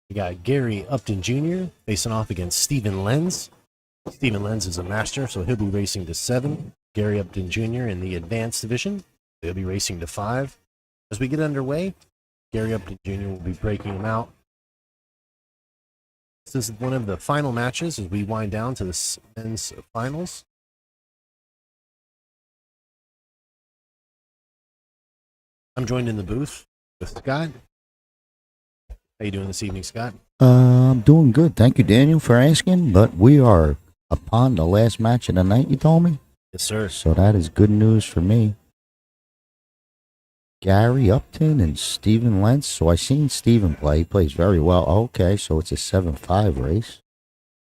We got Gary Upton Jr. facing off against Stephen Lenz. Stephen Lenz is a master, so he'll be racing to 7. Gary Upton Jr. in the advanced division, they'll be racing to 5. As we get underway, Gary Upton Jr. will be breaking him out. This is one of the final matches as we wind down to the men's finals. I'm joined in the booth with Scott. How you doing this evening, Scott? I'm doing good. Thank you, Daniel, for asking. But we are upon the last match of the night, you told me? Yes, sir. So that is good news for me. Gary Upton and Stephen Lenz. So I seen Stephen play. He plays very well. Okay, so it's a 7-5 race.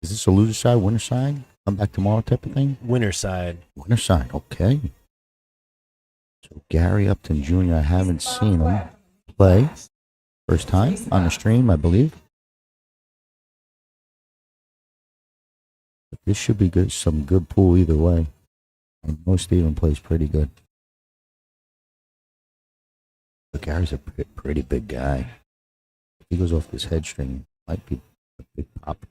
Is this a loser side, winner side? Come back tomorrow type of thing? Winner side. Winner side, okay. So Gary Upton Jr., I haven't seen him play. First time on the stream, I believe. But this should be good. Some good pool either way. I know Stephen plays pretty good. But Gary's a pretty big guy. If he goes off this head string, might be a big pop.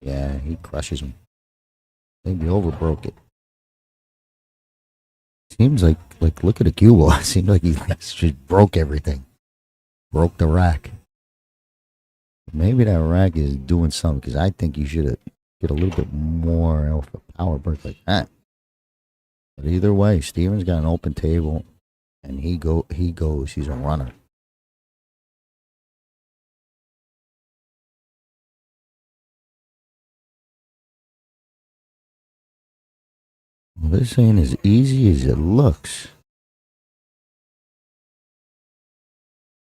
Yeah, he crushes him. Maybe overbroke it. Seems like look at the cue ball. It seems like he just broke everything. Broke the rack. Maybe that rack is doing something, because I think you should get a little bit more of a power break like that. But either way, Steven's got an open table, and he goes. He's a runner. Well, this ain't as easy as it looks,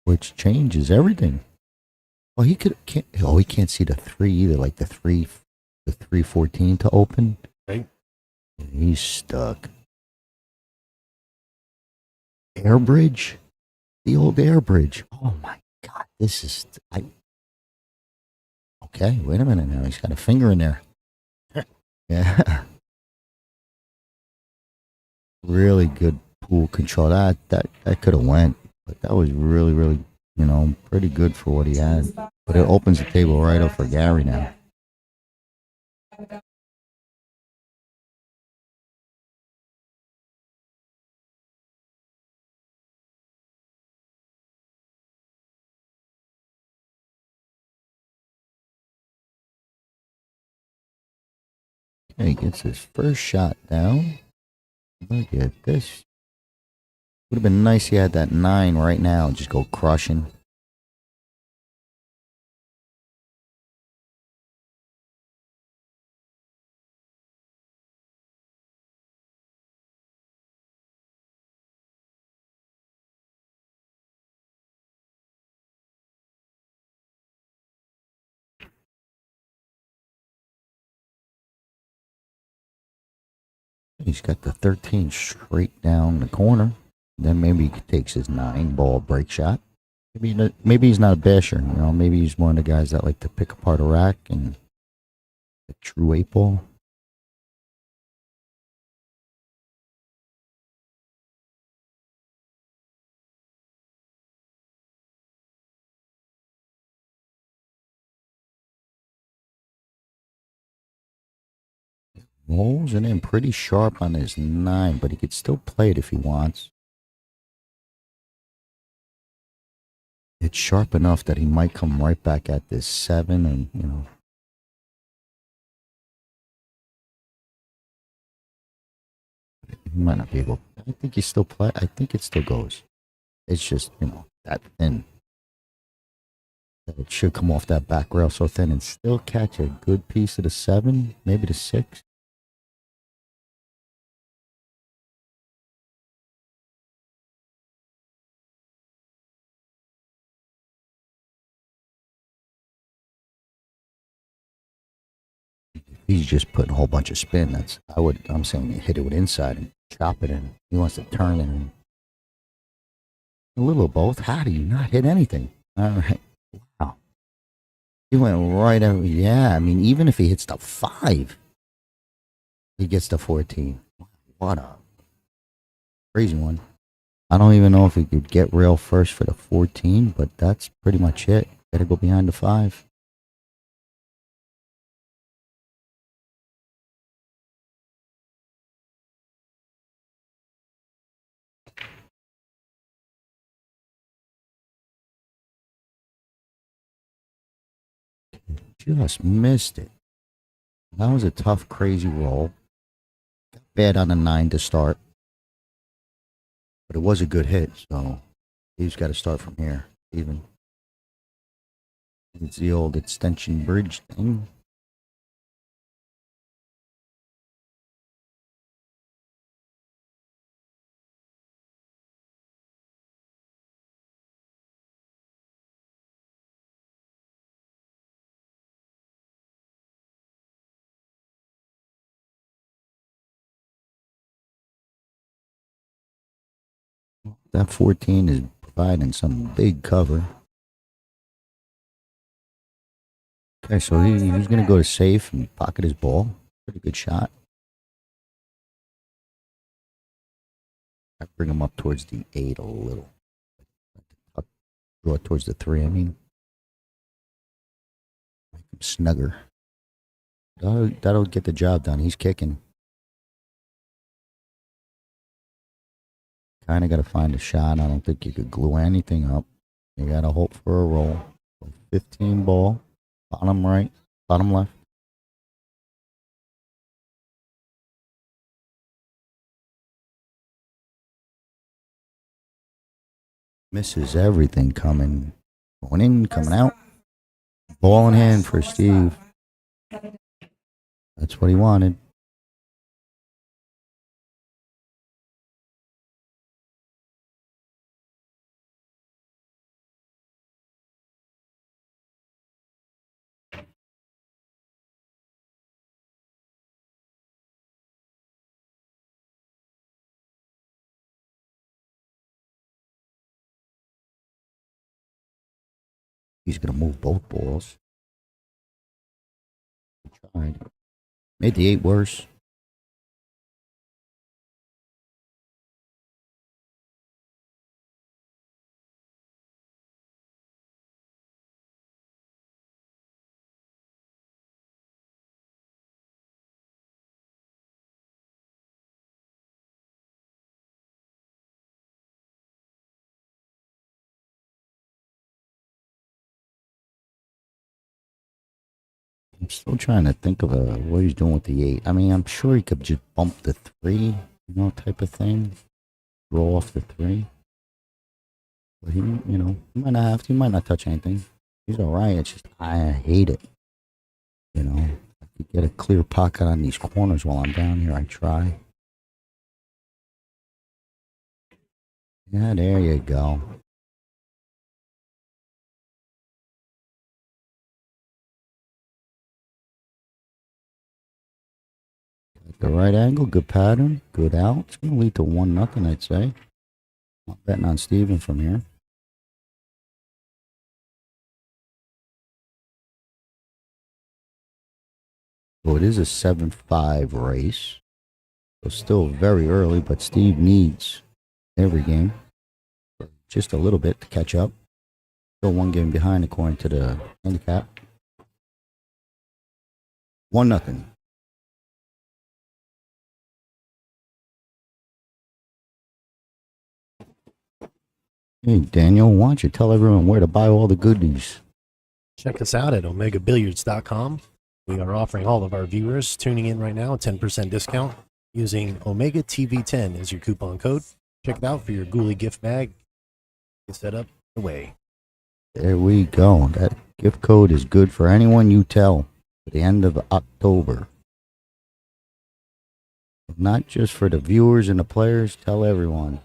which changes everything. Well, he can't see the 3 either, like the 314 to open. Right. He's stuck. Air bridge? The old air bridge. Oh my God, this is... Okay, wait a minute now. He's got a finger in there. Yeah. Really good pool control. That could have went, but that was really, pretty good for what he had. But it opens the table right up for Gary now. Okay, he gets his first shot down. Look at this. Would have been nice he had that 9 right now and just go crushing. He's got the 13 straight down the corner. Then maybe he takes his 9-ball break shot. Maybe he's not a basher. Maybe he's one of the guys that like to pick apart a rack and a true 8-ball. Rolls and then pretty sharp on his 9, but he could still play it if he wants. It's sharp enough that he might come right back at this 7 and, he might not be able. I think he still play. I think it still goes. It's just, that thin. It should come off that back rail so thin and still catch a good piece of the 7, maybe the 6. He's just putting a whole bunch of spin. I'm saying you hit it with inside and chop it in. He wants to turn it in. A little of both. How do you not hit anything? All right. Wow. He went right over. Yeah, I mean, even if he hits the 5, he gets the 14. What a crazy one. I don't even know if he could get rail first for the 14, but that's pretty much it. Gotta go behind the 5. Just missed it. That was a tough, crazy roll. Got bad on the 9 to start. But it was a good hit, so he's got to start from here. Even. It's the old extension bridge thing. That 14 is providing some big cover. Okay, so he's going to go to safe and pocket his ball. Pretty good shot. I bring him up towards the 8 a little. I'll draw it towards the 3, I mean. Make him snugger. That'll get the job done. He's kicking. Kind of got to find a shot. I don't think you could glue anything up. You got to hope for a roll. 15 ball. Bottom right. Bottom left. Misses everything coming. Going in, coming out. Ball in hand for Steve. That's what he wanted. He's going to move both balls. He tried. Made the 8 worse. I'm still trying to think of what he's doing with the 8. I mean, I'm sure he could just bump the 3, type of thing. Roll off the 3. But he might not have to. He might not touch anything. He's all right. It's just, I hate it. I could get a clear pocket on these corners while I'm down here. I try. Yeah, there you go. The right angle, good pattern, good out. It's going to lead to 1-0, I'd say. Not betting on Steven from here. So it is a 7-5 race. So still very early, but Steve needs every game. Just a little bit to catch up. Still 1 game behind according to the handicap. 1-0. Hey, Daniel, why don't you tell everyone where to buy all the goodies? Check us out at omegabilliards.com. We are offering all of our viewers tuning in right now a 10% discount using Omega TV10 as your coupon code. Check it out for your Ghoulie gift bag. Get set up away. There we go. That gift code is good for anyone you tell at the end of October. Not just for the viewers and the players, tell everyone.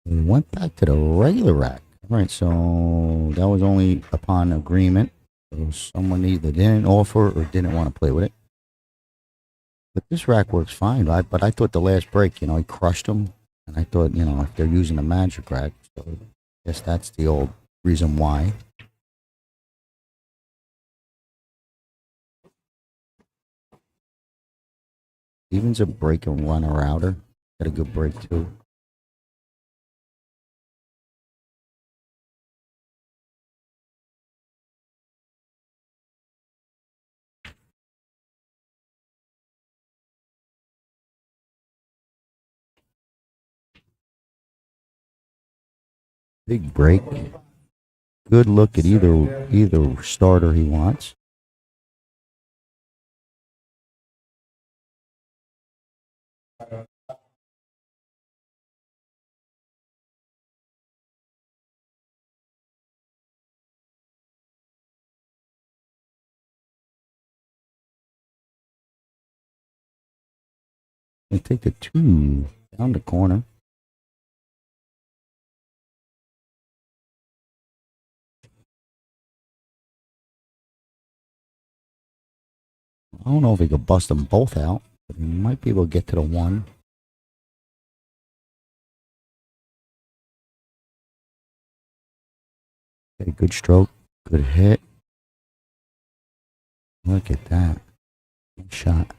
We went back to the regular rack. All right, so that was only upon agreement. So someone either didn't offer or didn't want to play with it. But this rack works fine. But I thought the last break, he crushed them. And I thought, if they're using a magic rack, so I guess that's the old reason why. Evens a break and run a router. Got a good break too. Big break. Good look at either starter he wants. And take the 2 down the corner. I don't know if he could bust them both out, but he might be able to get to the 1. Okay, good stroke. Good hit. Look at that. Good shot.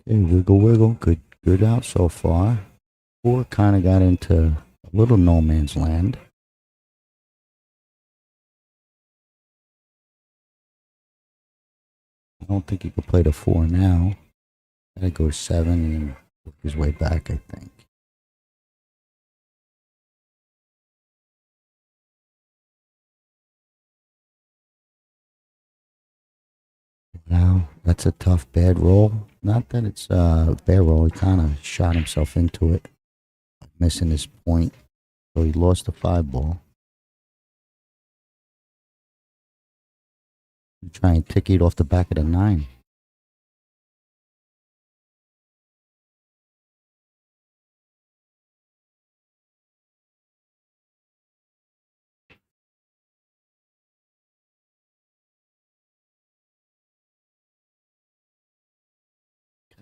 Okay, wiggle, wiggle. Good out so far. 4 kind of got into a little no man's land. I don't think he could play the 4 now. Gotta go 7 and work his way back, I think. Wow, that's a tough bad roll. Not that it's a bad roll. He kind of shot himself into it, missing his point. So he lost the 5 ball. Try and tick it off the back of the 9.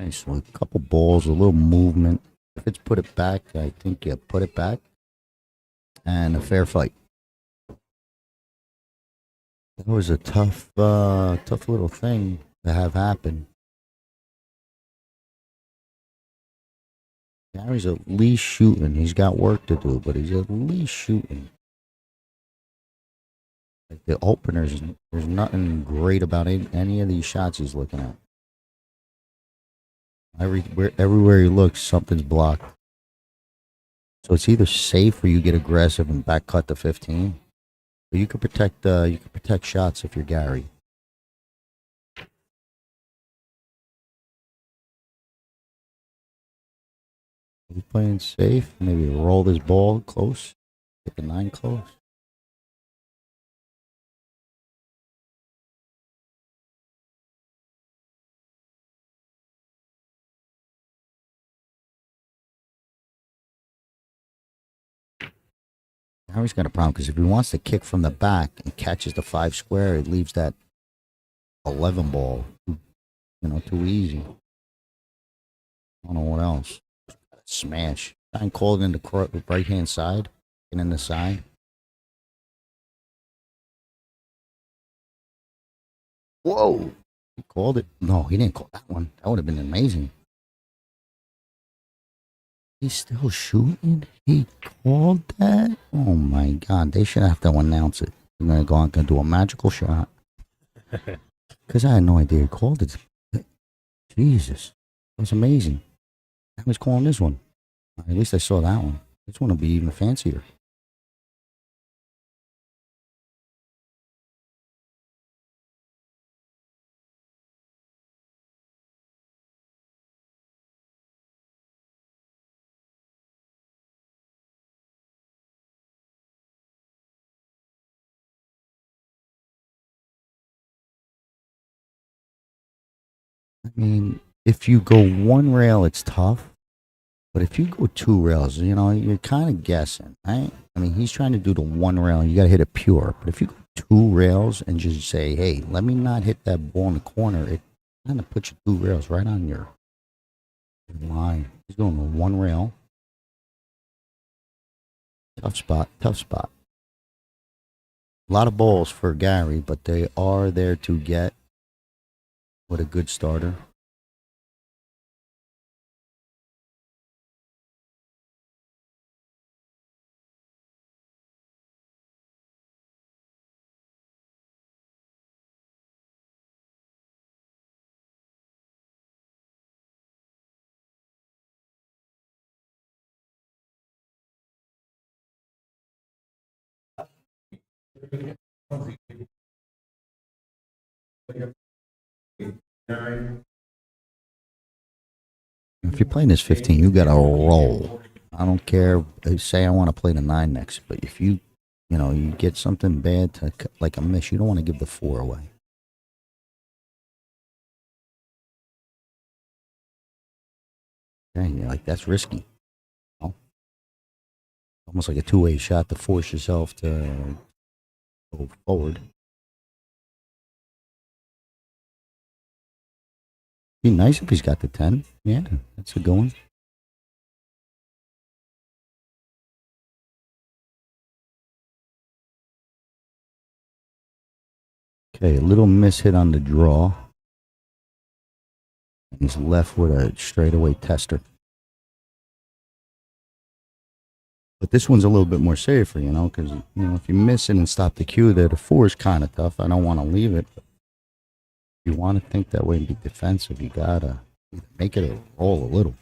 Okay, so a couple balls, a little movement. If it's put it back, I think you put it back. And a fair fight. That was a tough little thing to have happen. Gary's at least shooting. He's got work to do, but he's at least shooting. Like the openers, there's nothing great about any of these shots he's looking at. Everywhere he looks, something's blocked. So it's either safe or you get aggressive and back cut to 15. But you could protect shots if you're Gary. He's playing safe. Maybe roll this ball close. Get the 9 close. Harry's got a problem because if he wants to kick from the back and catches the 5 square, it leaves that 11 ball, too easy. I don't know what else. Smash. Try and call it in the right hand side and in the side. Whoa! He called it. No, he didn't call that one. That would have been amazing. He's still shooting? He called that? Oh my God. They should have to announce it. They're going to go out and do a magical shot. Because I had no idea he called it. Jesus. That was amazing. I was calling this one. At least I saw that one. This one will be even fancier. I mean, if you go 1 rail, it's tough. But if you go 2 rails, you're kind of guessing, right? I mean, he's trying to do the 1 rail. You got to hit it pure. But if you go 2 rails and just say, hey, let me not hit that ball in the corner, it kind of puts you 2 rails right on your line. He's going to 1 rail. Tough spot, tough spot. A lot of balls for Gary, but they are there to get. What a good starter. If you're playing this 15, you got to roll. I don't care. Say I want to play the 9 next, but if you you get something bad to like a miss, you don't want to give the 4 away. Okay, like that's risky. You know? Almost like a two-way shot to force yourself to go forward. Be nice if he's got the 10. Yeah, that's a good one. Okay, a little miss hit on the draw. And he's left with a straightaway tester. But this one's a little bit more safer, because if you miss it and stop the cue there, the 4 is kind of tough. I don't want to leave it. But if you want to think that way and be defensive, you gotta make it a roll a little.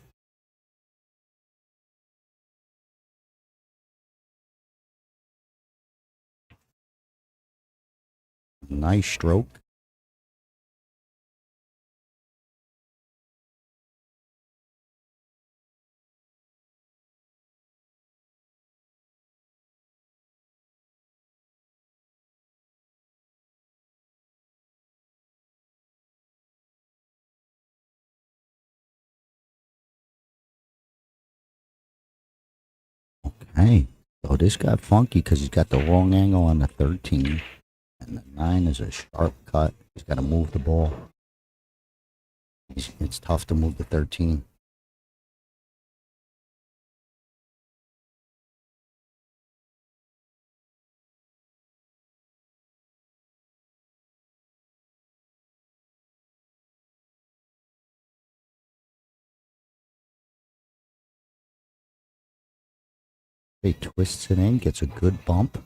Nice stroke. Okay, so this got funky because he's got the wrong angle on the 13. And the 9 is a sharp cut. He's got to move the ball. It's tough to move the 13. He twists it in, gets a good bump.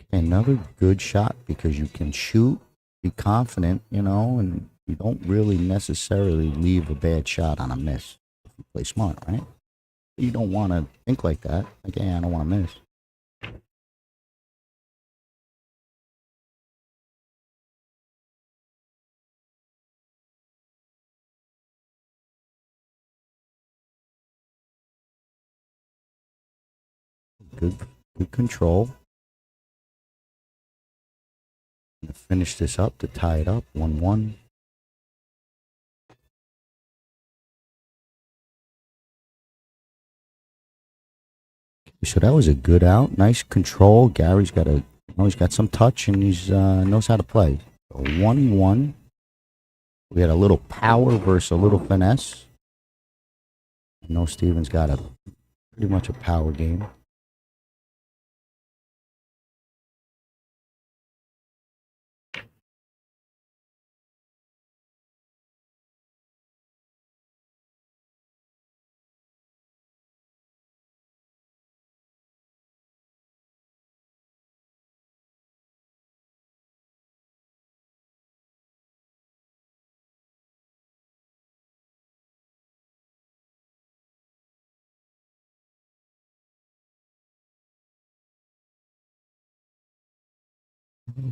Another good shot because you can shoot, be confident, and you don't really necessarily leave a bad shot on a miss if you play smart, right? You don't want to think like that. Like, hey, I don't want to miss. Good control. I'm gonna finish this up to tie it up, 1-1. So that was a good out. Nice control. Gary's got he's got some touch and he's knows how to play. So 1-1. We had a little power versus a little finesse. I know Steven's got pretty much a power game.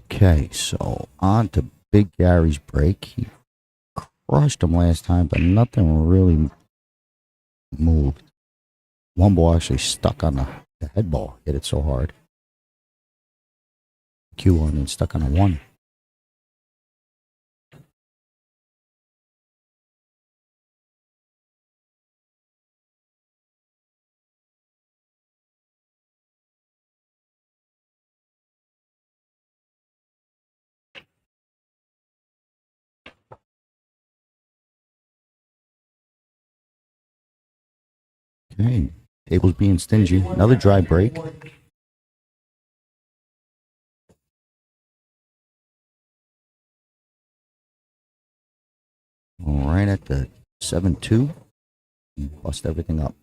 Okay, so on to Big Gary's break. He crushed him last time, but nothing really moved. One ball actually stuck on the head ball. Hit it so hard. Q1 and stuck on a 1. Okay, Table's being stingy. Another dry break. Right at the 7-2. Bust everything up.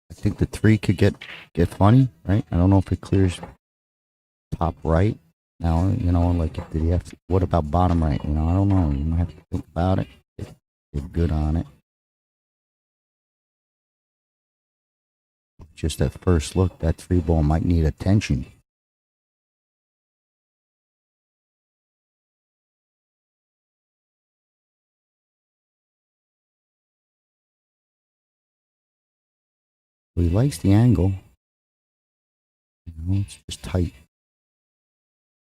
I think the 3 could get funny, right? I don't know if it clears top right. Now, like if did he have to, what about bottom right? I don't know. You might have to think about it. Get good on it. Just at first look, that 3 ball might need attention. He likes the angle. It's just tight.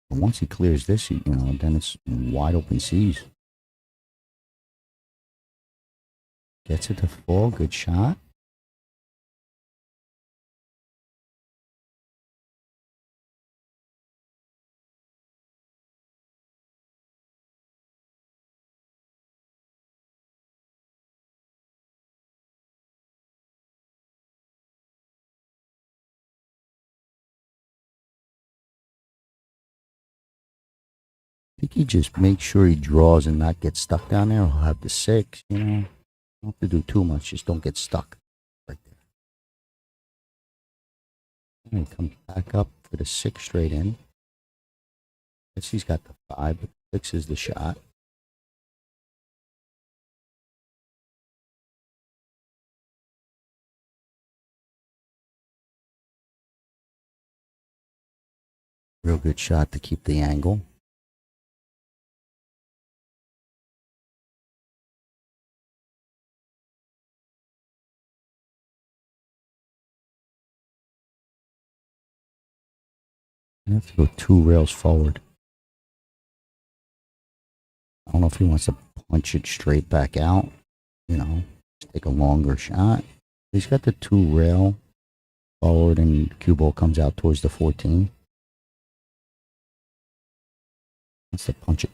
But once he clears this, then it's wide open seas. Gets it to full. Good shot. I think he just makes sure he draws and not get stuck down there. He'll have the 6, Don't have to do too much. Just don't get stuck right there. And he comes back up for the 6 straight in. Guess he's got the 5, but 6 is the shot. Real good shot to keep the angle. I have to go 2 rails forward. I don't know if he wants to punch it straight back out. Take a longer shot. He's got the 2 rail forward and cue ball comes out towards the 14. Wants to punch it.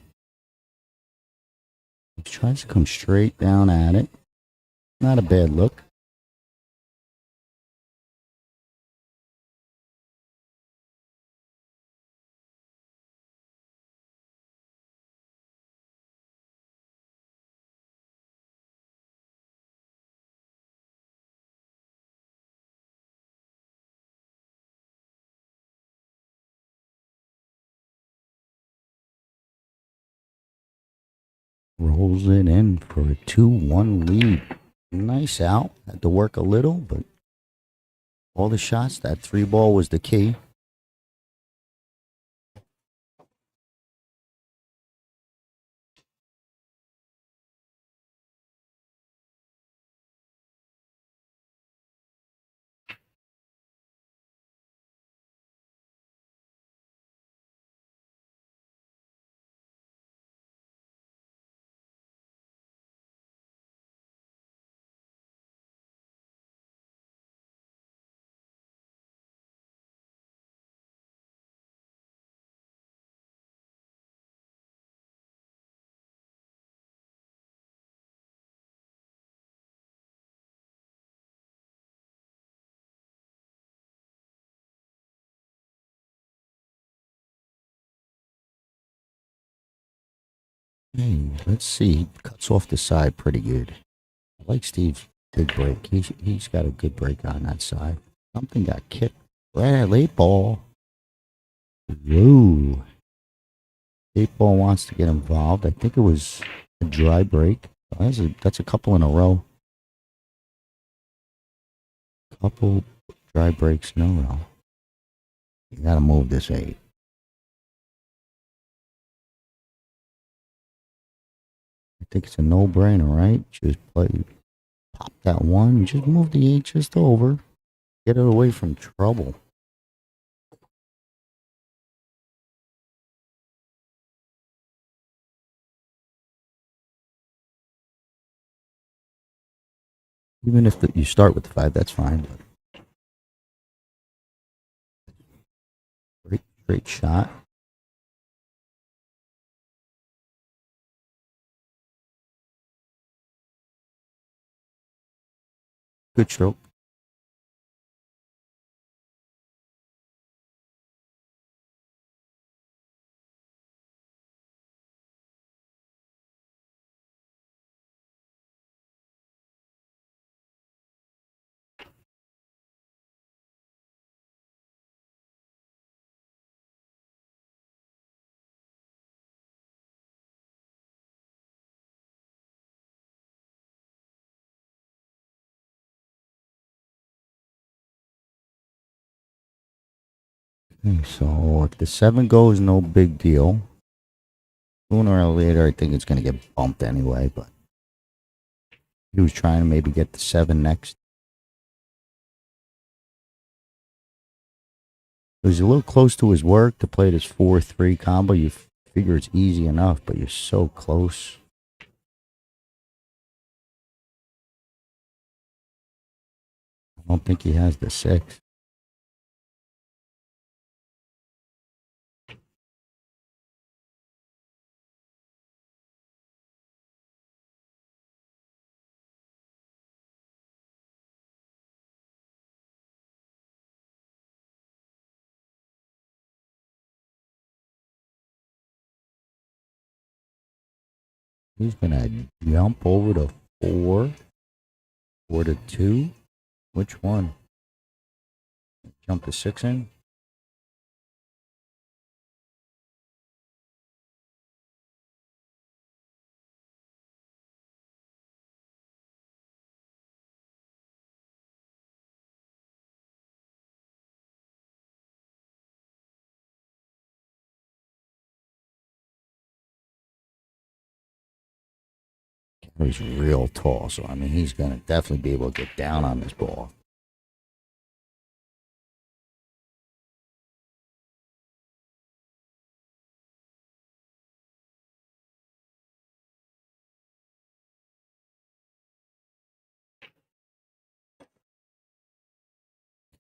He tries to come straight down at it. Not a bad look. Rolls it in for a 2-1 lead. Nice out. Had to work a little, but all the shots, that 3 ball was the key. Hey, let's see. Cuts off the side pretty good. I like Steve's good break. He's got a good break on that side. Something got kicked. Right at late ball. Whoa. Late ball wants to get involved. I think it was a dry break. That's a couple in a row. Couple dry breaks in a row. You gotta move this 8. I think it's a no-brainer, right? Just pop that 1. Just move the 8 just over. Get it away from trouble. Even if you start with the 5, that's fine. But Great shot. Good stroke. Okay, so if the 7 goes, no big deal. Sooner or later, I think it's going to get bumped anyway, but he was trying to maybe get the 7 next. He was a little close to his work to play this 4-3 combo. You figure it's easy enough, but you're so close. I don't think he has the 6. He's going to jump over to 4 to 2. Which one? Jump the 6 in? He's real tall, so I mean, he's going to definitely be able to get down on this ball.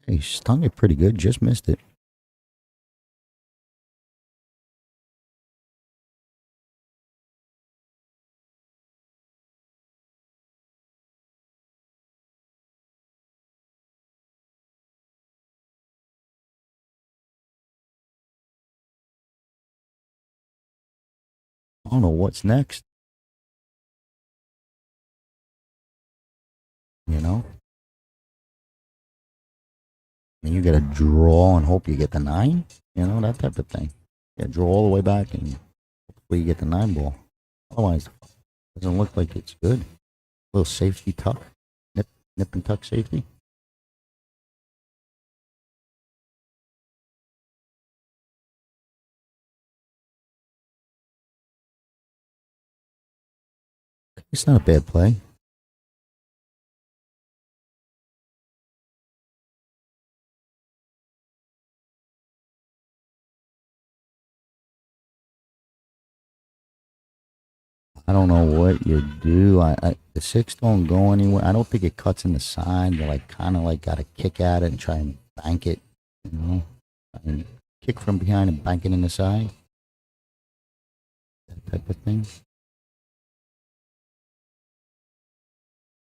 He stung it pretty good, just missed it. I don't know what's next. You know? And you got to draw and hope you get the 9. You know, that type of thing. Yeah, draw all the way back and hopefully you get the 9 ball. Otherwise, it doesn't look like it's good. Little safety tuck. Nip and tuck safety. It's not a bad play. I don't know what you do. The 6 don't go anywhere. I don't think it cuts in the side. You like kind of like got to kick at it and try and bank it. You know, and kick from behind and bank it in the side. That type of thing.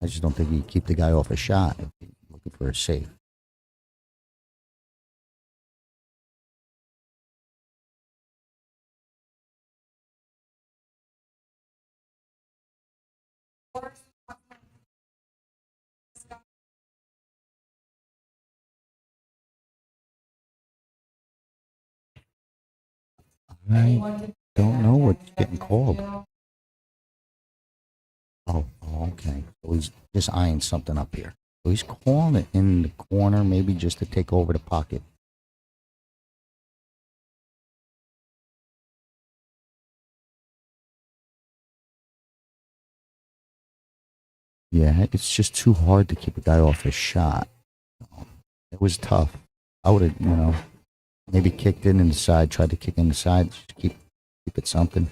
I just don't think you keep the guy off a shot if you're looking for a save. I don't know what's getting called. Oh, okay. So he's just eyeing something up here. So he's calling it in the corner, maybe just to take over the pocket. Yeah, it's just too hard to keep a guy off his shot. It was tough. I would have, maybe kicked in the side, tried to kick in the side, just to keep it something.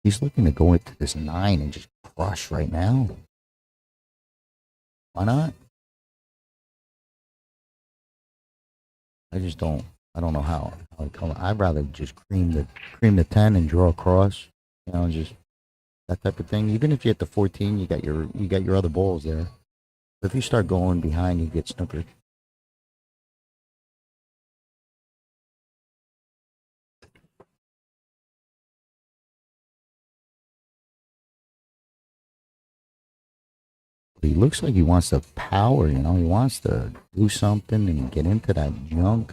He's looking to go into this 9 and just crush right now. Why not? I just don't. I don't know how it come. I'd rather just cream the 10 and draw across. You know, just that type of thing. Even if you hit the 14, you got your other balls there. But if you start going behind, you get snookered. He looks like he wants to power, you know. He wants to do something and get into that junk.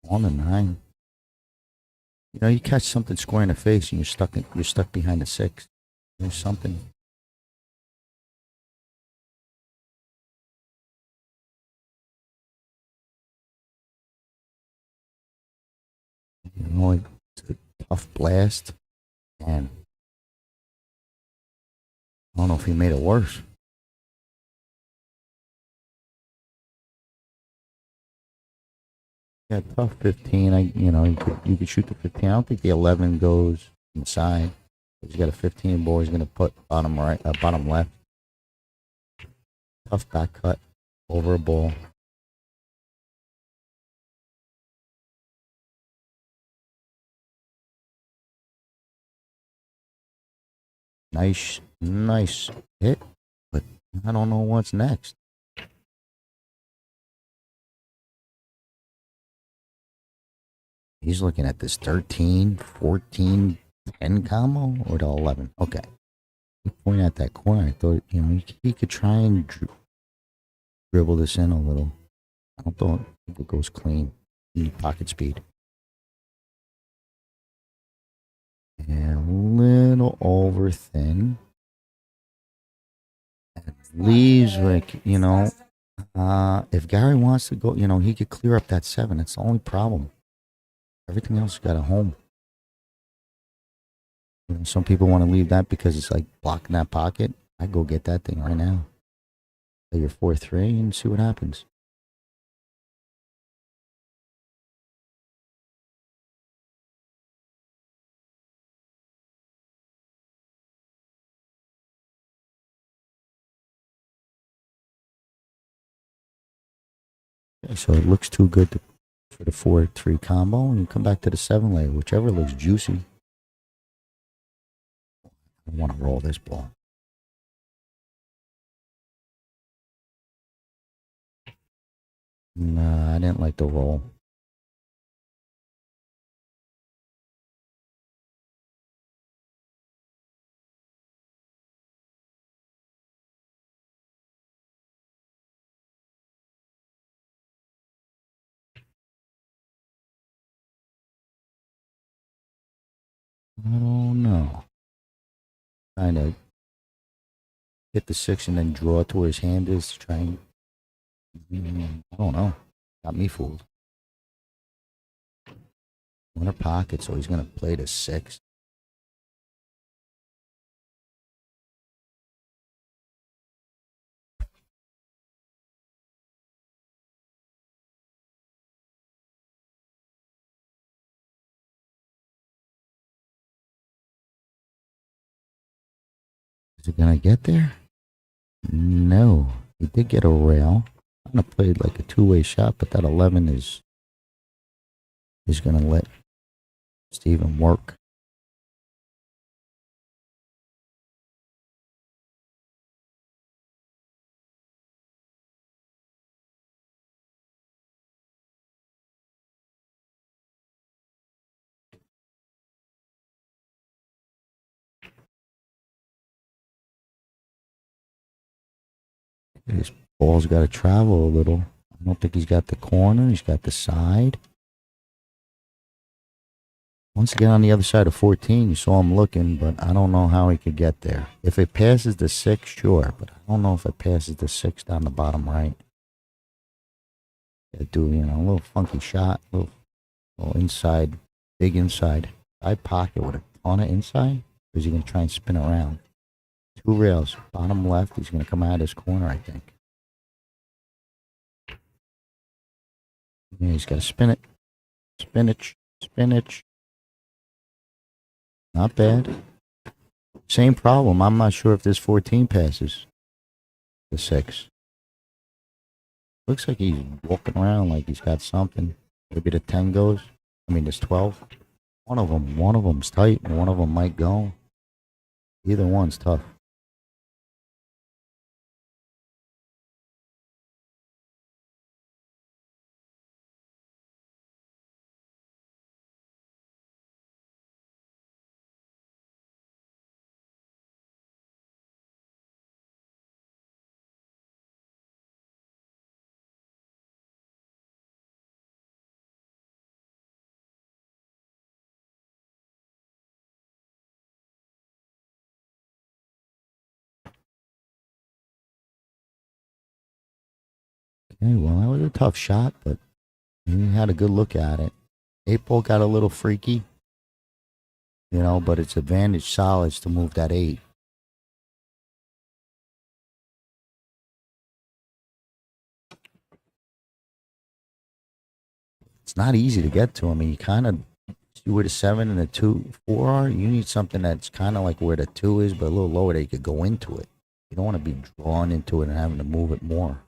On the 9. You know, you catch something square in the face and you're stuck behind the 6. There's something. You know, it's a tough blast. And I don't know if he made it worse. Yeah, tough 15. You could shoot the 15. I don't think the 11 goes inside. He's got a 15 ball. He's gonna put bottom right, bottom left. Tough back cut over a ball. Nice hit, but I don't know what's next. He's looking at this 13, 14, 10 combo or the 11. Okay. He pointed at that corner. I thought, you know, he could try and dribble this in a little. I don't think it goes clean. You need pocket speed. And a little over thin. And leaves like, you know, if Gary wants to go, you know, he could clear up that 7. That's the only problem. Everything else got a home. You know, some people want to leave that because it's like blocking that pocket. I go get that thing right now. Play your 4-3 and see what happens. Okay, so it looks too good for the 4-3 combo, and you come back to the 7 layer, whichever looks juicy. I want to roll this ball. Nah, I didn't like the roll. I don't know. Trying to hit the 6 and then draw to where his hand is to try and... I don't know. Got me fooled. Winner pocket, so he's going to play the 6. Is it going to get there? No. He did get a rail. I'm going to play like a 2-way shot, but that 11 is going to let Steven work. His ball's got to travel a little. I don't think he's got the corner. He's got the side. Once again, on the other side of 14, you saw him looking, but I don't know how he could get there. If it passes the 6, sure, but I don't know if it passes the 6 down the bottom right. Gotta do, you know, a little funky shot, little inside, big inside. Side pocket with a ton of inside, or is he going to try and spin around? 2 rails, bottom left, he's going to come out of his corner, I think. Yeah, he's got to spin it. Spinach. Spinach. Not bad. Same problem. I'm not sure if this 14 passes the 6. Looks like he's walking around like he's got something. Maybe the 10 goes. I mean, there's 12. One of them's tight, and one of them might go. Either one's tough. Okay, well, that was a tough shot, but he had a good look at it. 8-ball got a little freaky, but it's advantage solids to move that 8. It's not easy to get to. I mean, you kind of see where the 7 and the 2, 4 are. You need something that's kind of like where the 2 is, but a little lower that you could go into it. You don't want to be drawn into it and having to move it more.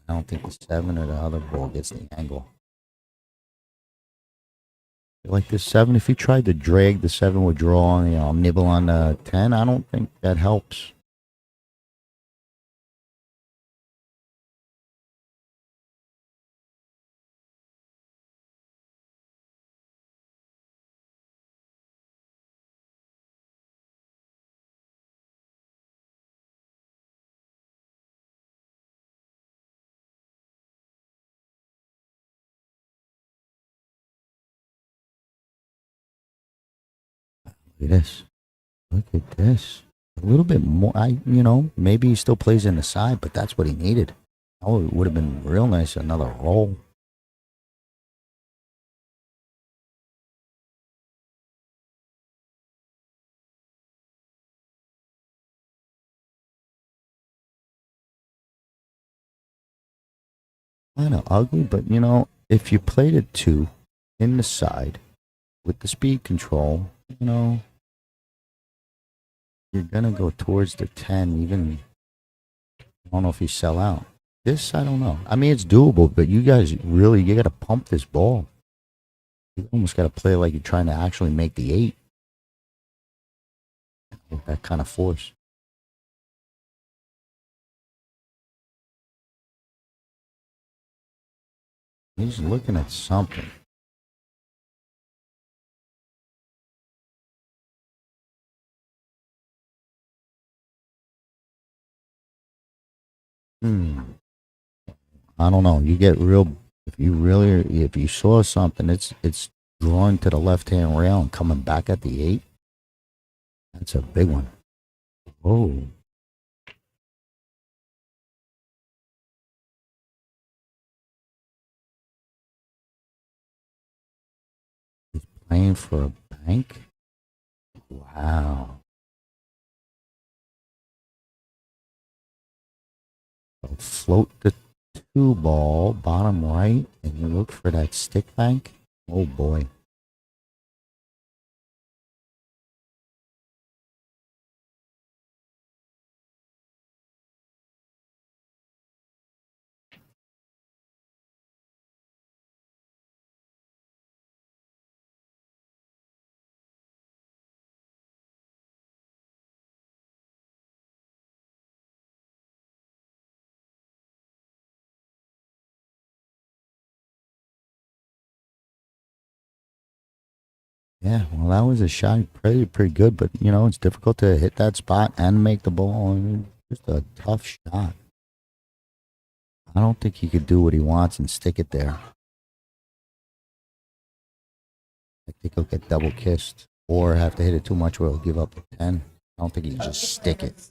I don't think the 7 or the other ball gets the angle. Like the 7, if you tried to drag the 7 with draw, nibble on the 10, I don't think that helps. Look at this. Look at this. A little bit more. Maybe he still plays in the side, but that's what he needed. Oh, it would have been real nice, another roll. Kind of ugly, but if you played a 2 in the side with the speed control, you're gonna go towards the 10. Even I don't know if you sell out. This I don't know. I mean, it's doable, but you guys you got to pump this ball. You almost got to play like you're trying to actually make the 8 with that kind of force. He's looking at something. I don't know. You get real if you saw something, it's drawing to the left hand rail and coming back at the 8. That's a big one. Oh. He's playing for a bank. Wow. So float the 2 ball bottom right and you look for that stick bank. Oh boy. Yeah, well, that was a shot. Pretty good, but it's difficult to hit that spot and make the ball. I mean, just a tough shot. I don't think he could do what he wants and stick it there. I think he'll get double kissed or have to hit it too much where he'll give up the 10. I don't think he can just stick it.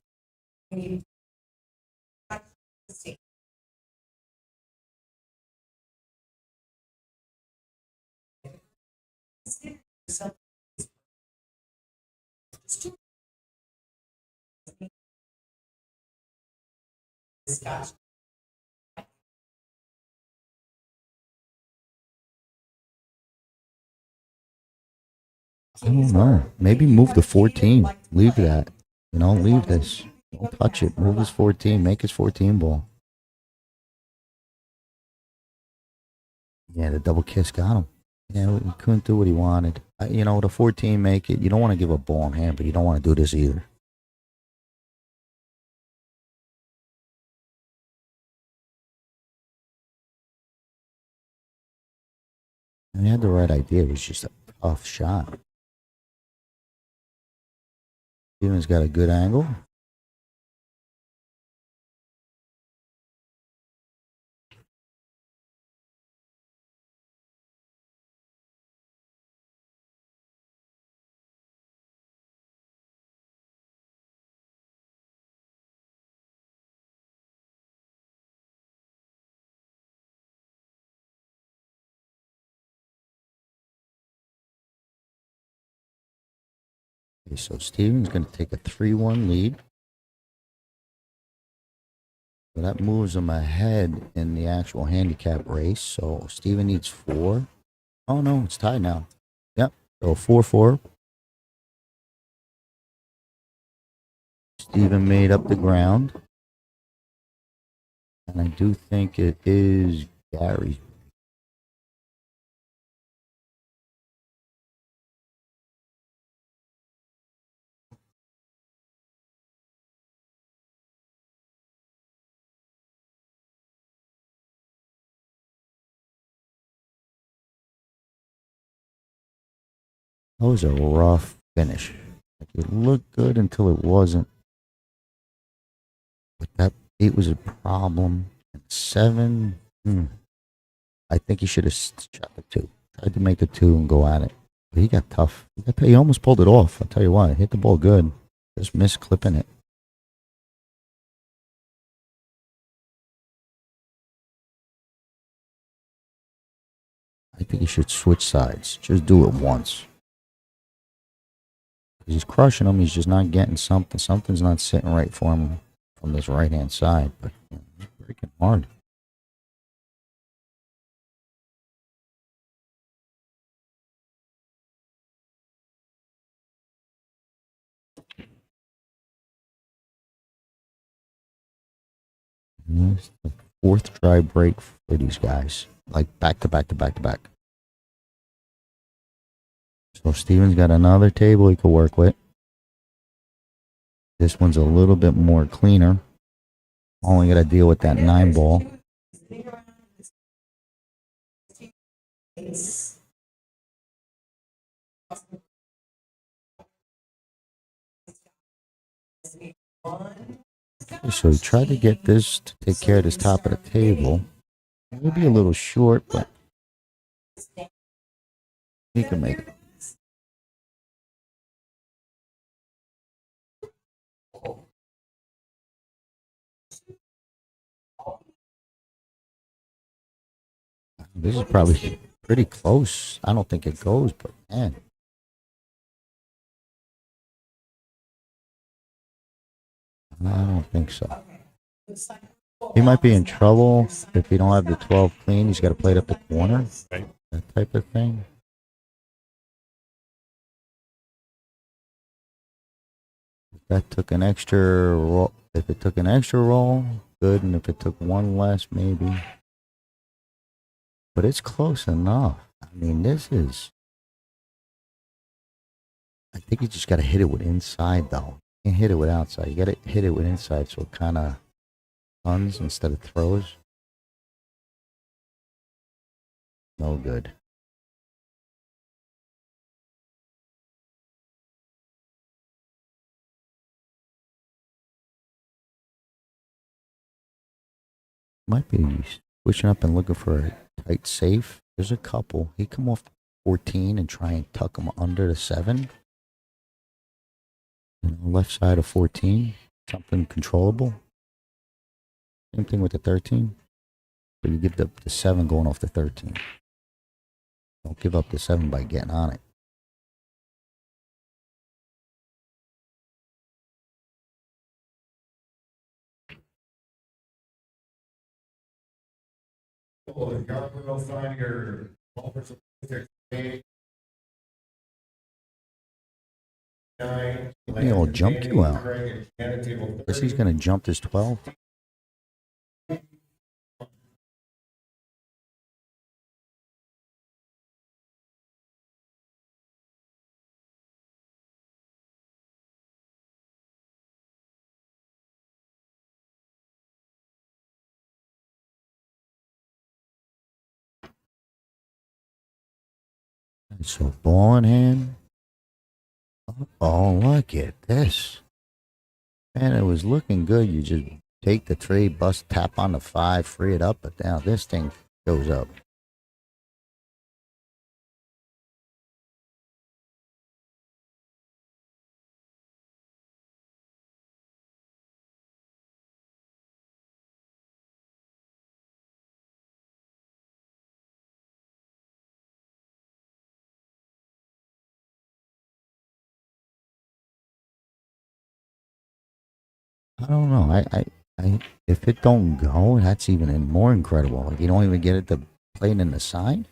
I don't know. Maybe move to 14. Leave that. You know, leave this. Don't touch it. Move his 14. Make his 14 ball. Yeah, the double kiss got him. Yeah, he couldn't do what he wanted. You know, the 14 make it. You don't want to give a ball in hand, but you don't want to do this either. And he had the right idea. It was just a tough shot. Steven's got a good angle. Okay, so Steven's going to take a 3-1 lead. So that moves him ahead in the actual handicap race. So Steven needs 4. Oh, no, it's tied now. Yep, so 4-4. Steven made up the ground. And I do think it is Gary's. That was a rough finish. Like it looked good until it wasn't. But that 8 was a problem. And 7, I think he should have shot the 2. Tried to make the 2 and go at it. But he got tough. He almost pulled it off. I'll tell you what, hit the ball good. Just missed clipping it. I think he should switch sides. Just do it once. He's crushing him. He's just not getting something. Something's not sitting right for him from this right-hand side. But he's breaking hard. It's the 4th try break for these guys. Like back to back to back to back. So Steven's got another table he could work with. This one's a little bit more cleaner. Only got to deal with that 9 ball. So he tried to get this to take care of this top of the table. It would be a little short, but he can make it. This is probably pretty close. I don't think it goes, but man. I don't think so. He might be in trouble if he don't have the 12 clean. He's got to play it up the corner. Right. That type of thing. If that took an extra roll, if it took an extra roll, good. And if it took one less, maybe. But it's close enough. I mean, this is. I think you just got to hit it with inside, though. You can't hit it with outside. You got to hit it with inside so it kind of runs instead of throws. No good. Might be switching up and looking for a tight safe. There's a couple. He come off 14 and try and tuck him under the 7. You know, left side of 14. Something controllable. Same thing with the 13. But you give the 7 going off the 13. Don't give up the 7 by getting on it. Get the old jump cue out. Guess he's gonna jump this 12. So ball in hand. Oh, look at this. Man, it was looking good. You just take the tray, bust, tap on the 5, free it up, but now this thing goes up. I don't know. If it don't go, that's even more incredible. Like you don't even get it to play it in the side.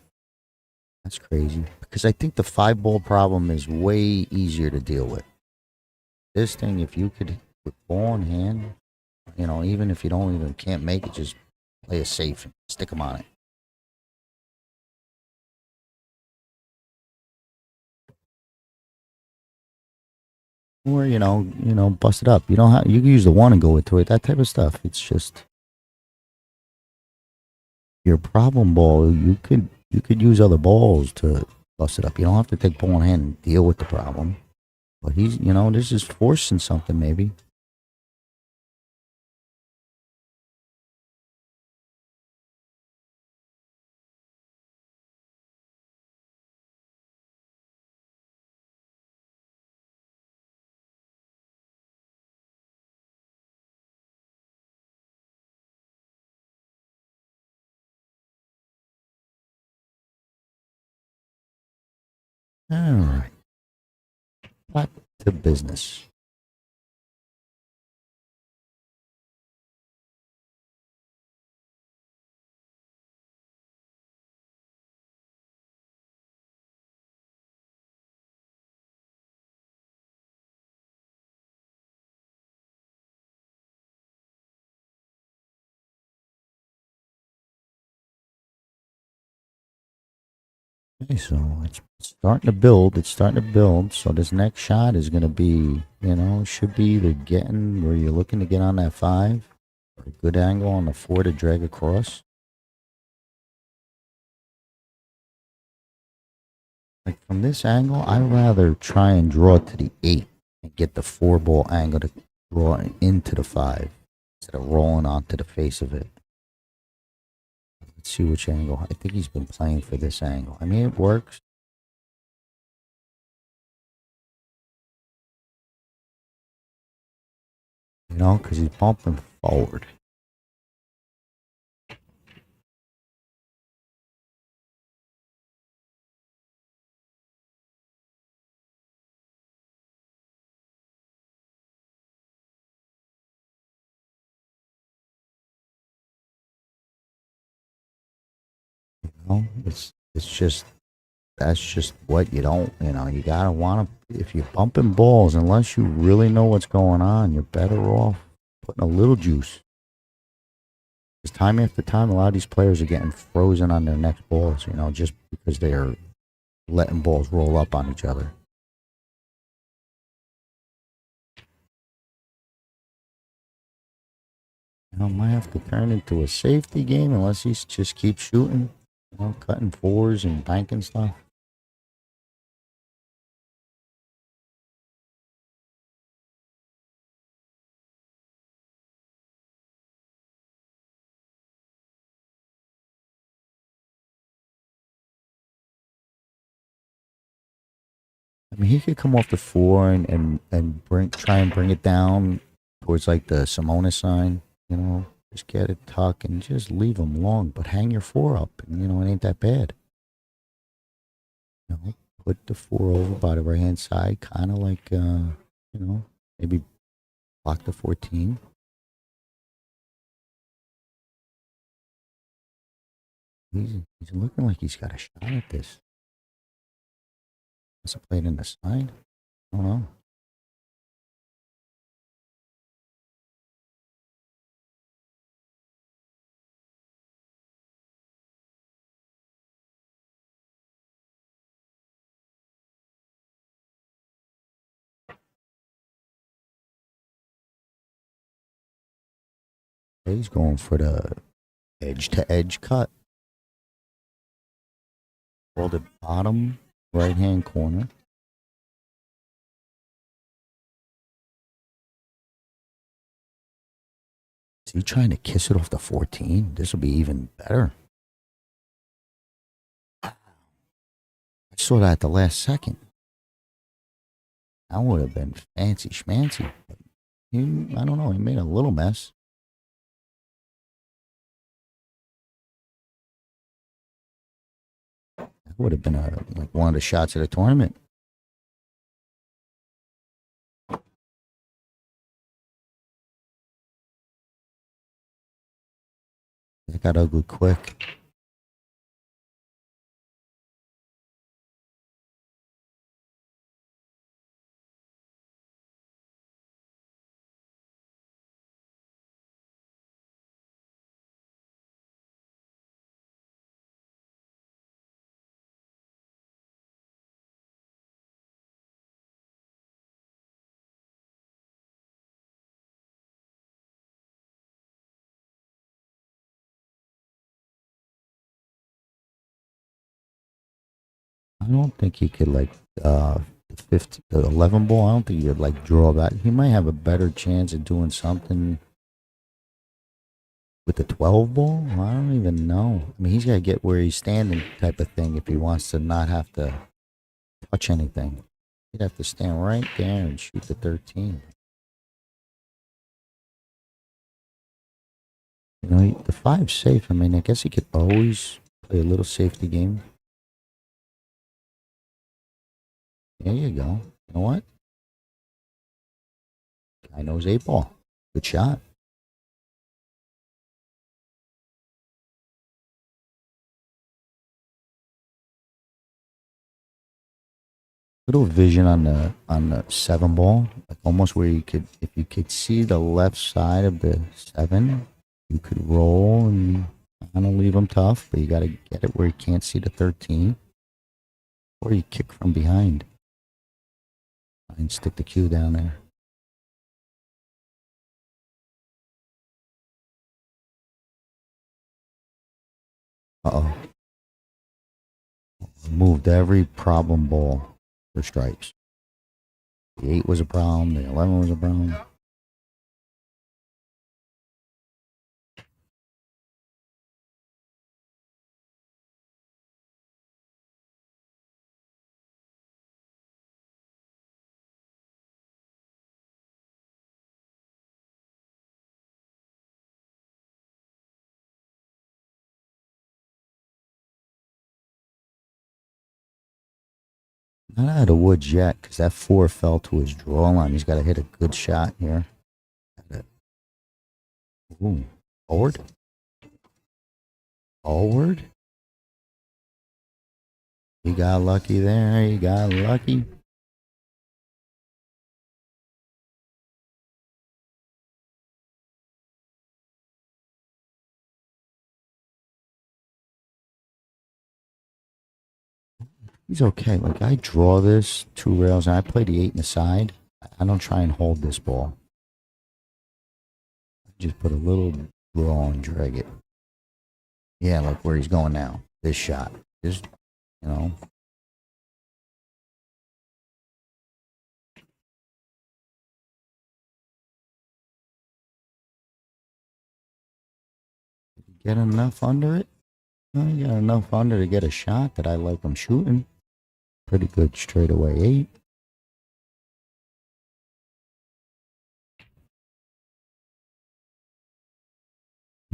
That's crazy. Because I think the 5-ball problem is way easier to deal with. This thing, if you could with ball in hand, even if you can't make it, just play it safe and stick them on it. Or bust it up. You can use the 1 and go into it. That type of stuff. It's just your problem ball. You could use other balls to bust it up. You don't have to take ball in hand and deal with the problem. But this is forcing something maybe. All right. Back to business. Okay, so it's starting to build. It's starting to build. So this next shot is going to be, should be either getting where you're looking to get on that 5, or a good angle on the 4 to drag across. Like from this angle, I'd rather try and draw to the 8 and get the 4-ball angle to draw into the 5 instead of rolling onto the face of it. Let's see which angle. I think he's been playing for this angle. I mean, it works. Because he's bumping forward. It's just that's just what you don't. You gotta want to. If you're bumping balls, unless you really know what's going on, you're better off putting a little juice. Because time after time, a lot of these players are getting frozen on their next balls. Just because they are letting balls roll up on each other. Might have to turn into a safety game unless he just keeps shooting. Cutting 4s and banking stuff. I mean, he could come off the 4 and try and bring it down towards like the Simona sign. Just get it tuck and just leave him long, but hang your 4 up, and it ain't that bad. Put the 4 over by the right hand side, kind of like maybe block the 14. He's looking like he's got a shot at this. Must have played in the side. I don't know. He's going for the edge-to-edge cut. Roll the bottom right-hand corner. Is he trying to kiss it off the 14? This will be even better. I saw that at the last second. That would have been fancy schmancy. I don't know. He made a little mess. That would have been like one of the shots of the tournament. That got ugly quick. I don't think he could like the 11 ball. I don't think he could like draw that. He might have a better chance of doing something with the 12 ball. I don't even know. I mean, he's got to get where he's standing, type of thing, if he wants to not have to touch anything. He'd have to stand right there and shoot the 13. You know, the 5's safe. I mean, I guess he could always play a little safety game. There you go. You know what? Guy knows 8 ball. Good shot. Little vision on the 7 ball, like almost where you could, if you could see the left side of the 7, you could roll and kind of leave him tough, but you got to get it where you can't see the 13, or you kick from behind and stick the cue down there. Uh-oh. Moved every problem ball for stripes. The 8 was a problem, the 11 was a problem. Not out of woods yet, because that 4 fell to his draw line. He's got to hit a good shot here. Ooh, forward. Forward. He got lucky there. He got lucky. He's okay. Like, I draw this 2 rails, and I play the 8 in the side. I don't try and hold this ball. I just put a little draw and drag it. Yeah, like where he's going now. This shot. Just, you know. Get enough under it? Well, you got enough under to get a shot that I like him shooting. Pretty good straightaway 8.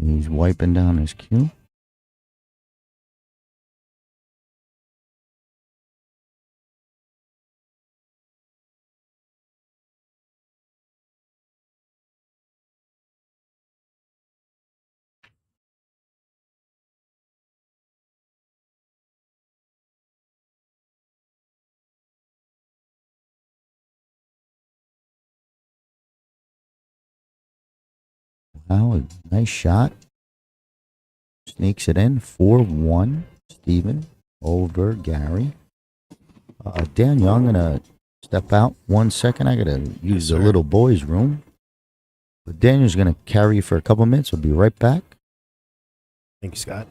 He's wiping down his cue. Wow, a nice shot. Sneaks it in. 4-1. Steven over Gary. Daniel, I'm going to step out 1 second. I got to use the little boys' room. But Daniel's going to carry you for a couple minutes. We'll be right back. Thank you, Scott.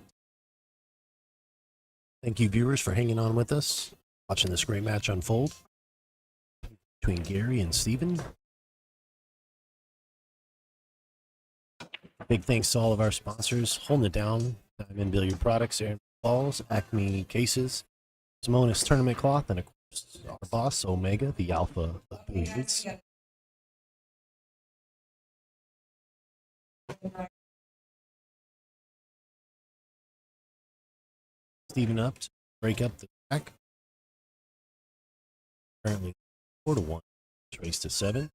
Thank you, viewers, for hanging on with us, watching this great match unfold between Gary and Steven. Big thanks to all of our sponsors, holding it down, Diamond Billiard Products, Air Balls, Acme Cases, Simonis Tournament Cloth, and of course, our boss, Omega, the Alpha of Billiards. Steven up to break up the track. Currently 4-1. Race to 7.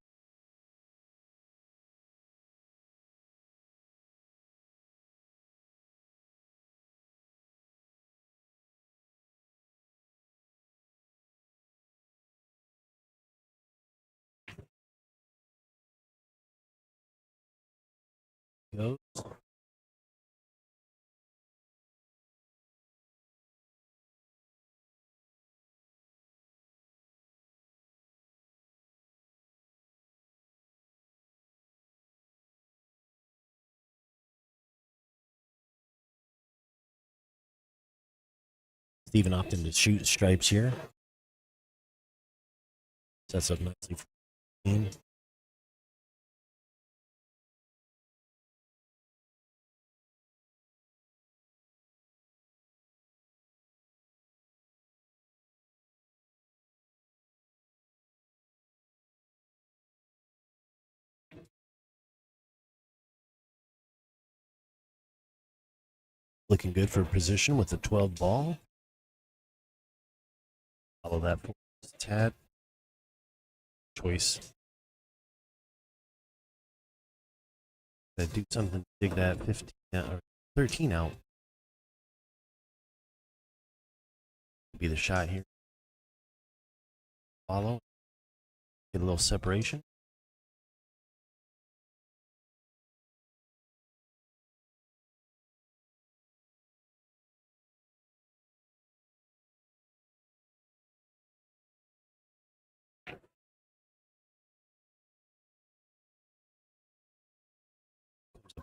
Goes. Steven Upton to shoot stripes here. Sets up nicely for the team. Looking good for position with the 12 ball. Follow that for Tad. Choice. Do something to dig that 15 or 13 out. Be the shot here. Follow. Get a little separation.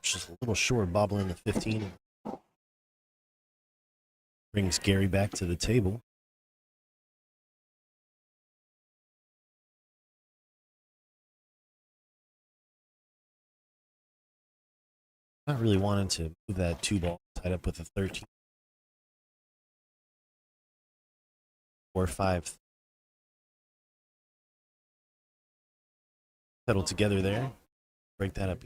Just a little short, bobbling the 15. Brings Gary back to the table. Not really wanting to move that 2 ball tied up with a 13. 4-5. Settle together there. Break that up.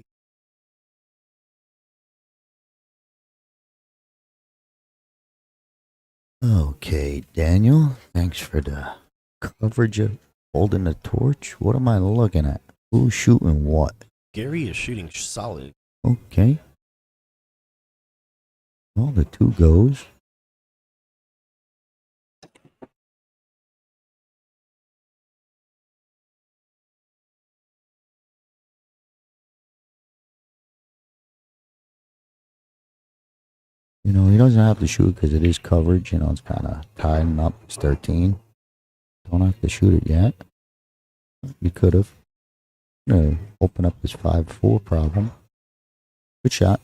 Okay, Daniel. Thanks for the coverage of holding the torch. What am I looking at? Who's shooting what? Gary is shooting solid. Okay. Well, the 2 goes. You know, he doesn't have to shoot because it is coverage. You know, it's kind of tying up. It's 13. Don't have to shoot it yet. You could have. Open up this 5-4 problem. Good shot.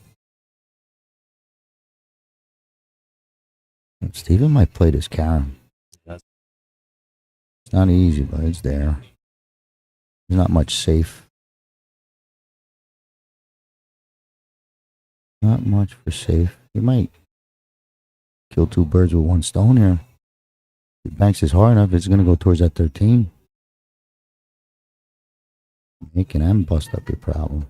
Steven might play this carom. It's not easy, but it's there. There's not much safe. Not much for safe. He might kill 2 birds with 1 stone here. If he banks this hard enough, it's going to go towards that 13. Make it and bust up your problem.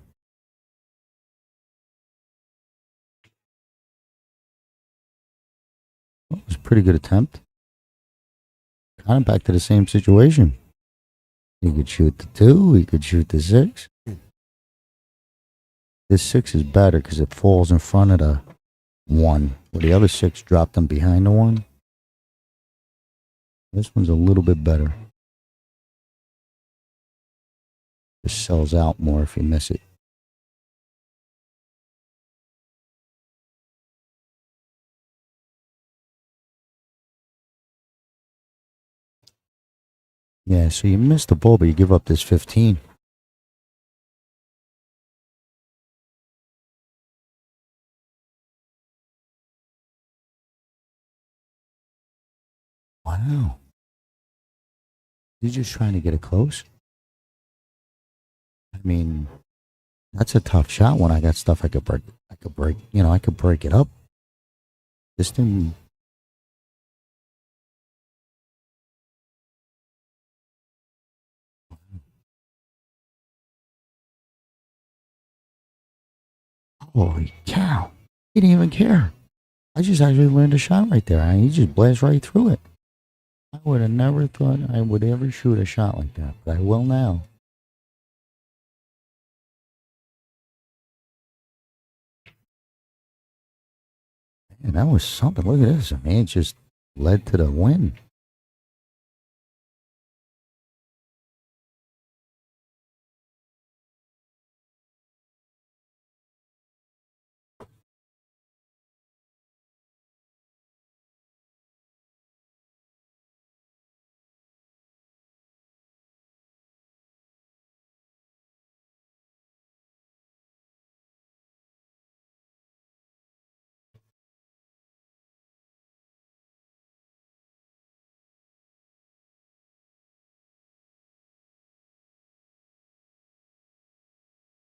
Well, it was a pretty good attempt. Kind of back to the same situation. He could shoot the 2. He could shoot the 6. This 6 is better because it falls in front of the 1. Where the other 6 dropped them behind the 1. This one's a little bit better. Just sells out more if you miss it. Yeah, so you missed the ball, but you give up this 15. Wow. He's just trying to get it close. I mean, that's a tough shot when I got stuff I could break. I could break it up. This thing. Holy cow. He didn't even care. I just actually learned a shot right there. He just blasted right through it. I would have never thought I would ever shoot a shot like that, but I will now. Man, that was something. Look at this. I mean, it just led to the win.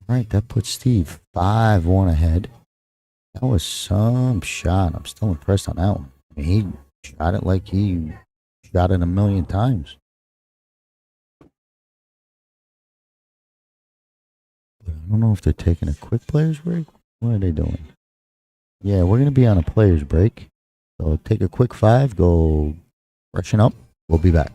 Right, that puts Steve 5-1 ahead. That was some shot. I'm still impressed on that one. I mean, he shot it like he shot it a million times. But I don't know if they're taking a quick players break. What are they doing? Yeah, we're going to be on a players break. So take a quick 5, go freshen up. We'll be back.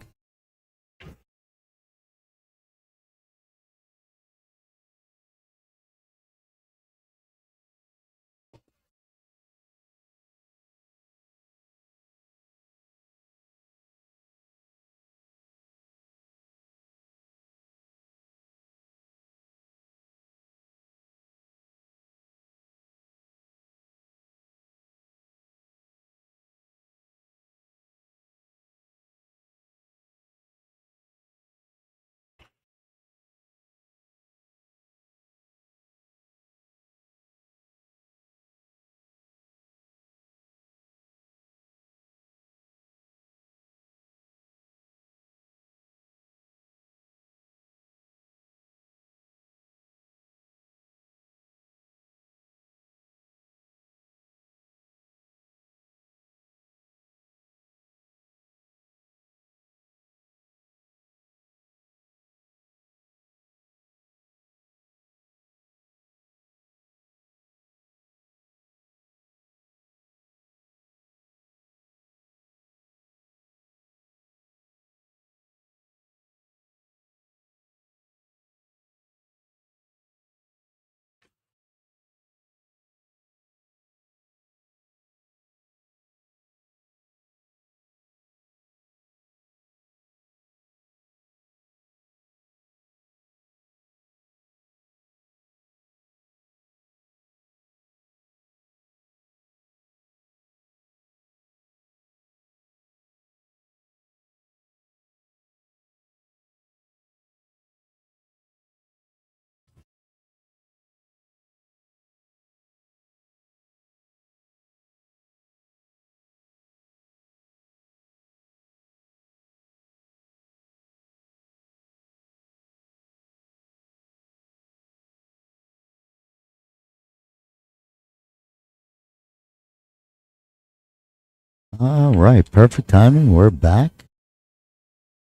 All right, perfect timing. We're back.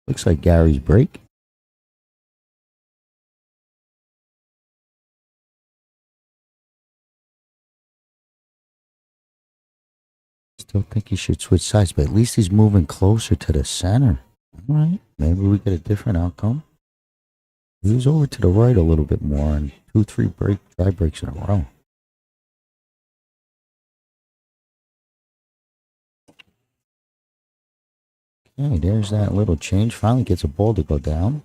Looks like Gary's break. Still think he should switch sides, but at least he's moving closer to the center. All right, maybe we get a different outcome. He was over to the right a little bit more and 2-3 dry breaks in a row. Okay, there's that little change. Finally gets a ball to go down.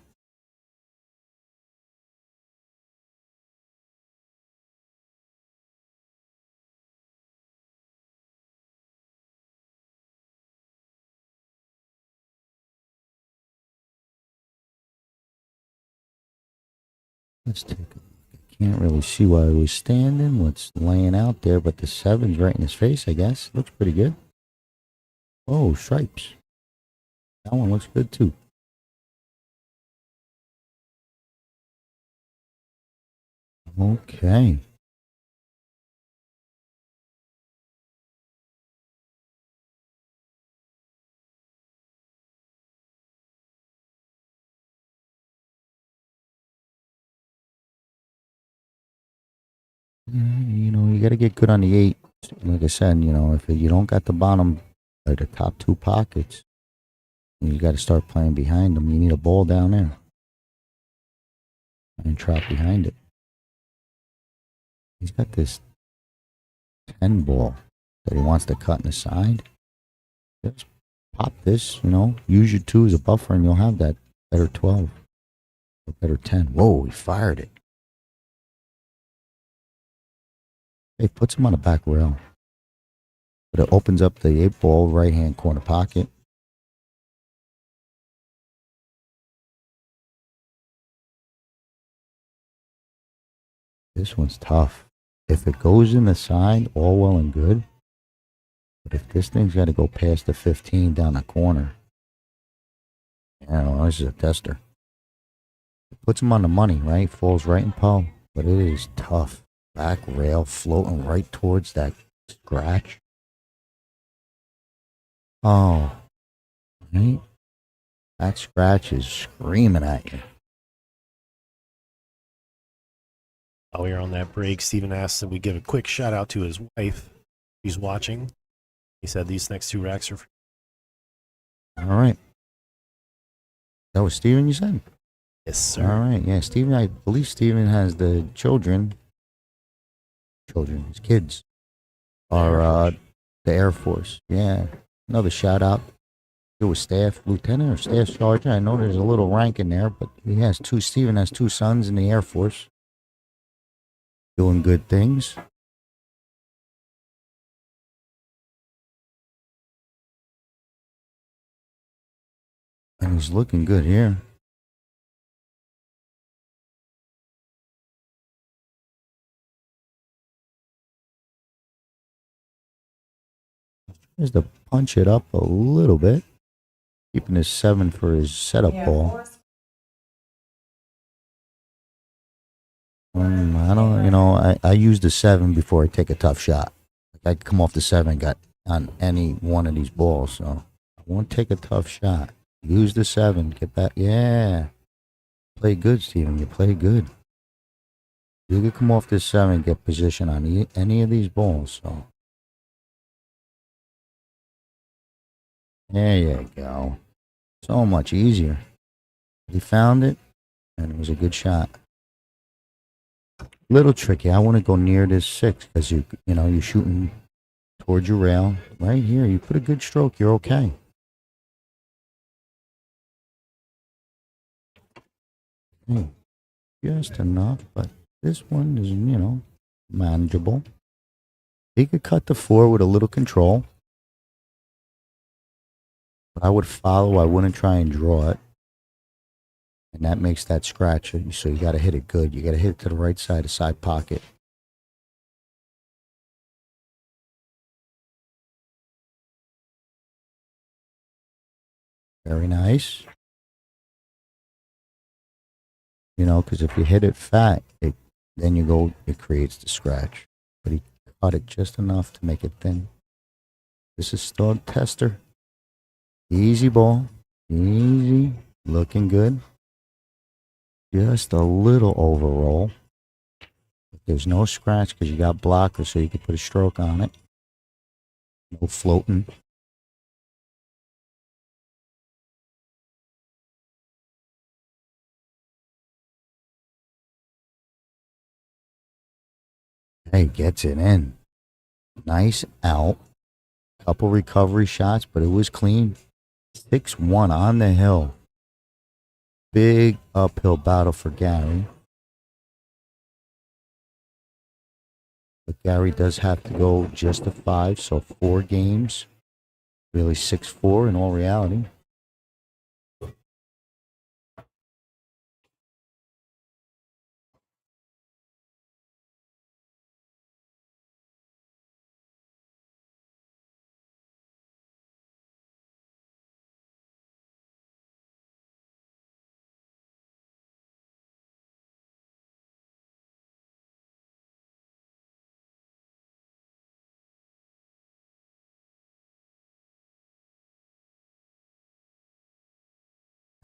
Let's take a look. I can't really see why he was standing, what's laying out there, but the 7's right in his face, I guess. Looks pretty good. Oh, stripes. That one looks good too. Okay. You know, you got to get good on the 8. Like I said, you know, if you don't got the bottom or the top 2 pockets, you got to start playing behind them. You need a ball down there and trap behind it. He's got this 10 ball that he wants to cut in the side. Just pop this, you know, use your 2 as a buffer and you'll have that better 12 or better 10. Whoa, he fired it. He puts him on the back rail. But it opens up the 8 ball right hand corner pocket. This one's tough. If it goes in the side, all well and good. But if this thing's got to go past the 15 down the corner, this is a tester. It puts him on the money, right? Falls right in Poe. But it is tough. Back rail floating right towards that scratch. Oh, right? That scratch is screaming at you. While we were on that break, Steven asked that we give a quick shout out to his wife. He's watching. He said these next 2 racks are for. All right. That was Steven, you said? Yes, sir. All right. Yeah, Steven, I believe Steven has the children, his kids, are the Air Force. Yeah. Another shout out. It was staff lieutenant or staff sergeant. I know there's a little rank in there, but Steven has 2 sons in the Air Force. Doing good things. And he's looking good here. Just to punch it up a little bit. Keeping his 7 for his setup ball. I don't, I use the 7 before I take a tough shot. I come off the 7, got on any one of these balls, so I won't take a tough shot. Use the 7, get back. Yeah. Play good, Steven. You play good. You can come off this 7, get position on any of these balls, so. There you go. So much easier. He found it, and it was a good shot. Little tricky. I want to go near this 6 because you're shooting towards your rail. Right here, you put a good stroke, you're okay. Just enough, but this one is, manageable. He could cut the 4 with a little control. But I would follow, I wouldn't try and draw it. And that makes that scratch. So you got to hit it good. You got to hit it to the right side, the side pocket. Very nice. Because if you hit it fat, it creates the scratch. But he cut it just enough to make it thin. This is still a tester. Easy ball. Easy. Looking good. Just a little overroll. There's no scratch because you got blockers, so you can put a stroke on it. No floating. Hey, gets it in. Nice out. Couple recovery shots, but it was clean. 6-1 on the hill. Big uphill battle for Gary. But Gary does have to go just a 5, so 4 games. Really 6-4 in all reality.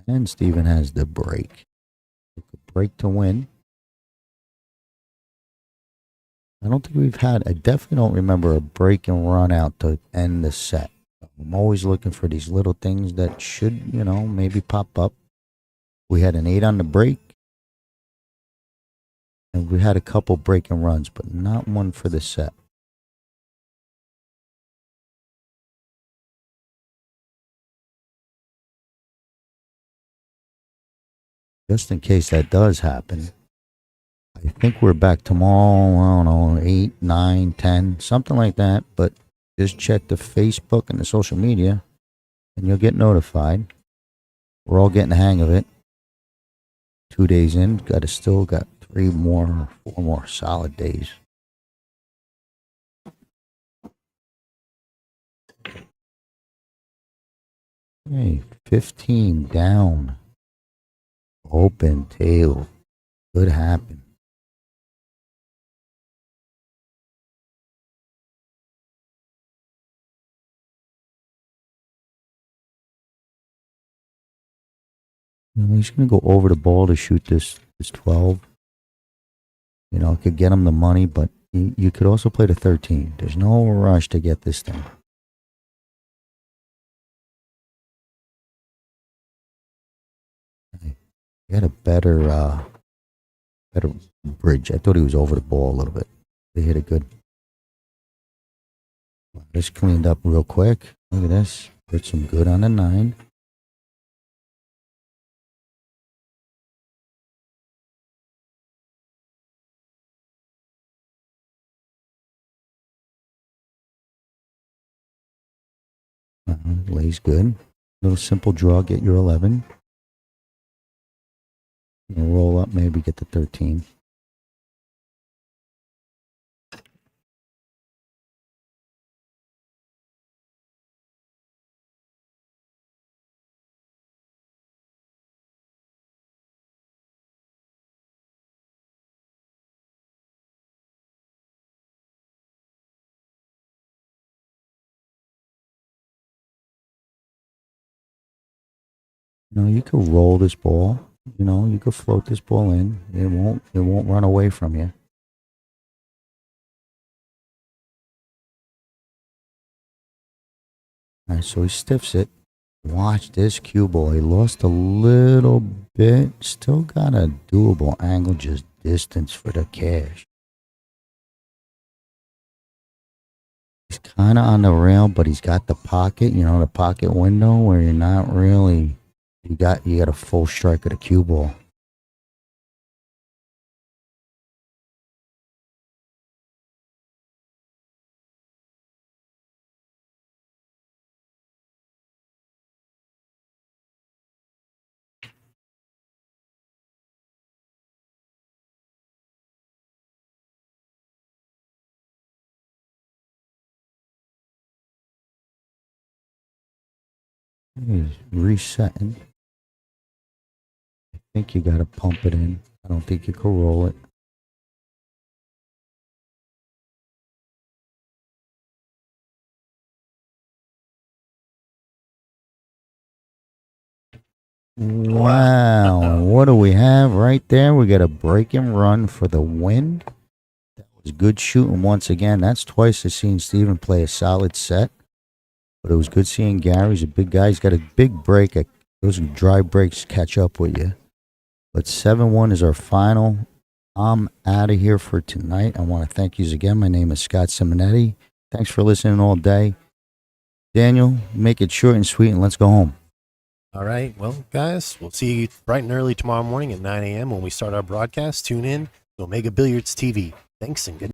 And Steven has the break. Break to win. I don't think we've had, I definitely don't remember a break and run out to end the set. I'm always looking for these little things that should, maybe pop up. We had an 8 on the break. And we had a couple break and runs, but not one for the set. Just in case that does happen, I think we're back tomorrow, I don't know, 8, 9, 10, something like that. But just check the Facebook and the social media, and you'll get notified. We're all getting the hang of it. 2 days in, still got 3 more, 4 more solid days. Hey, 15 down. Open table. Could happen. He's going to go over the ball to shoot this 12. It could get him the money, but you could also play the 13. There's no rush to get this thing. He had a better bridge. I thought he was over the ball a little bit. They hit it good. This cleaned up real quick. Look at this. Put some good on the 9. Lays good. Little simple draw. Get your 11. Roll up, maybe get the 13. You could roll this ball. You could float this ball in. It won't run away from you. All right, so he stiffs it. Watch this cue ball. He lost a little bit. Still got a doable angle, just distance for the cash. He's kind of on the rail, but he's got the pocket, the pocket window where you're not really, you got a full strike of the cue ball. He's resetting. I think you got to pump it in. I don't think you can roll it. Wow. What do we have right there? We got a break and run for the win. That was good shooting once again. That's twice I've seen Steven play a solid set. But it was good seeing Gary. He's a big guy. He's got a big break. Those dry breaks catch up with you. But 7-1 is our final. I'm out of here for tonight. I want to thank you again. My name is Scott Simonetti. Thanks for listening all day. Daniel, make it short and sweet, and let's go home. All right. Well, guys, we'll see you bright and early tomorrow morning at 9 a.m. when we start our broadcast. Tune in to Omega Billiards TV. Thanks and good night.